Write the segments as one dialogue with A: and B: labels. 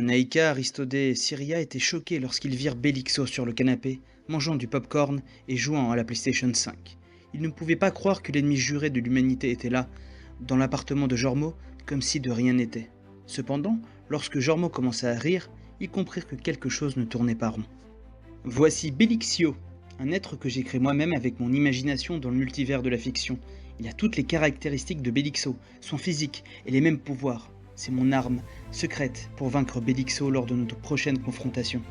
A: Naïka, Aristodé et Syria étaient choqués lorsqu'ils virent Belixo sur le canapé, mangeant du popcorn et jouant à la PlayStation 5. Ils ne pouvaient pas croire que l'ennemi juré de l'humanité était là, dans l'appartement de Jormo, comme si de rien n'était. Cependant, lorsque Jormo commença à rire, ils comprirent que quelque chose ne tournait pas rond. Voici Belixio, un être que j'ai créé moi-même avec mon imagination dans le multivers de la fiction. Il a toutes les caractéristiques de Belixo, son physique et les mêmes pouvoirs. C'est mon arme secrète pour vaincre Belixo lors de notre prochaine confrontation.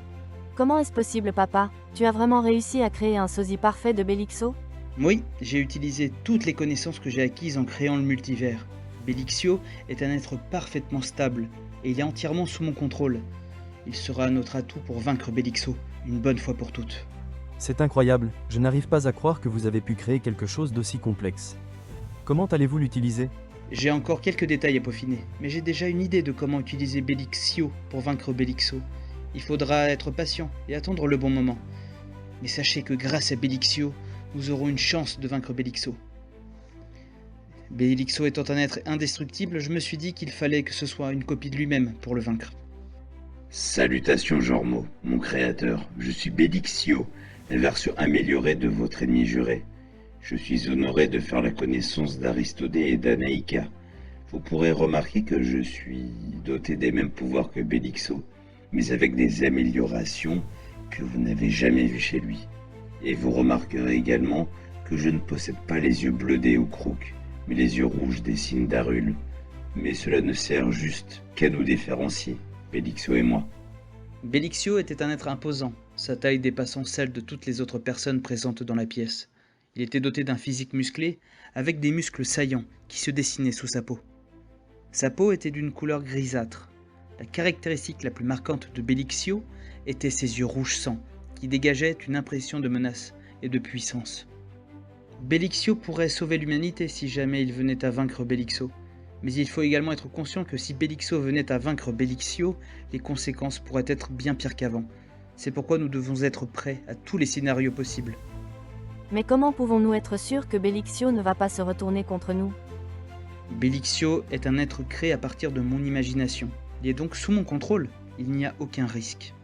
B: Comment est-ce possible, papa? Tu as vraiment réussi à créer un sosie parfait de Belixo?
A: Oui, j'ai utilisé toutes les connaissances que j'ai acquises en créant le multivers. Belixio est un être parfaitement stable et il est entièrement sous mon contrôle. Il sera notre atout pour vaincre Belixo, une bonne fois pour toutes.
C: C'est incroyable, je n'arrive pas à croire que vous avez pu créer quelque chose d'aussi complexe. Comment allez-vous l'utiliser?
A: J'ai encore quelques détails à peaufiner, mais j'ai déjà une idée de comment utiliser Belixio pour vaincre Belixo. Il faudra être patient et attendre le bon moment. Mais sachez que grâce à Belixio, nous aurons une chance de vaincre Belixo. Belixo étant un être indestructible, je me suis dit qu'il fallait que ce soit une copie de lui-même pour le vaincre.
D: Salutations Jormo, mon créateur, je suis Belixio, la version améliorée de votre ennemi juré. Je suis honoré de faire la connaissance d'Aristodé et d'Anaïka. Vous pourrez remarquer que je suis doté des mêmes pouvoirs que Belixo, mais avec des améliorations que vous n'avez jamais vues chez lui. Et vous remarquerez également que je ne possède pas les yeux bleudés ou crocs, mais les yeux rouges des signes d'Arul. Mais cela ne sert juste qu'à nous différencier, Belixo et moi.
A: Belixio était un être imposant, sa taille dépassant celle de toutes les autres personnes présentes dans la pièce. Il était doté d'un physique musclé, avec des muscles saillants qui se dessinaient sous sa peau. Sa peau était d'une couleur grisâtre. La caractéristique la plus marquante de Belixio était ses yeux rouge sang, qui dégageaient une impression de menace et de puissance. Belixio pourrait sauver l'humanité si jamais il venait à vaincre Belixo, mais il faut également être conscient que si Belixo venait à vaincre Belixio, les conséquences pourraient être bien pires qu'avant. C'est pourquoi nous devons être prêts à tous les scénarios possibles.
B: Mais comment pouvons-nous être sûrs que Belixio ne va pas se retourner contre nous?
A: Belixio est un être créé à partir de mon imagination. Il est donc sous mon contrôle, il n'y a aucun risque.